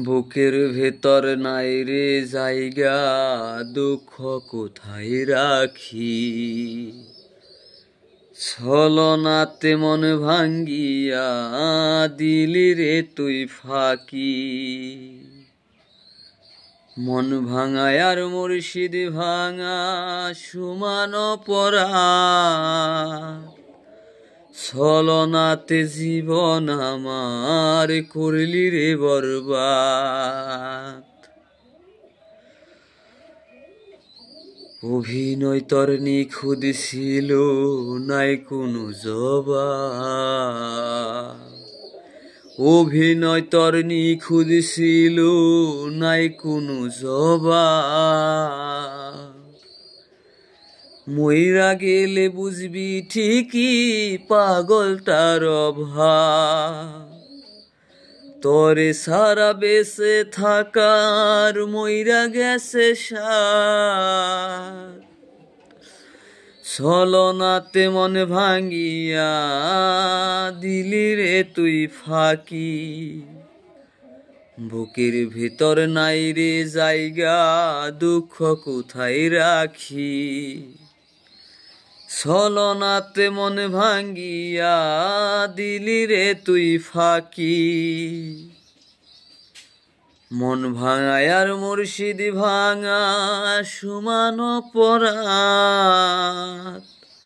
বুকের ভেতর নাই রে জায়গা, দুঃখ কোথায় রাখি। ছলনাতে মন ভাঙ্গিয়া দিলি রে তুই ফাঁকি। মন ভাঙায় আর মুর্শিদ ভাঙা সমান পরা, ছলনাতে জীবন আমার করলি রে বরবাদ। অভিনয় তোর নিখুঁত ছিল নাই কোনো জবাব, অভিনয় তোর নিখুঁত ছিল নাই কোনো জবাব। মইরা গেলে বুঝবি ঠিকই পাগলটার অভাব, তোরে সারা বেঁচে থাকার মইরা গেছে সার। ছলনাতে মন ভাঙ্গিয়া দিলি রে তুই ফাঁকি। বুকের ভিতর নাই রে জায়গা, দুঃখ কোথায় রাখি। ছলনাতে মন ভাঙ্গিয়া দিলি রে তুই ফাঁকি। মন ভাঙায় আর মুর্শিদ ভাঙা সমান পরাত।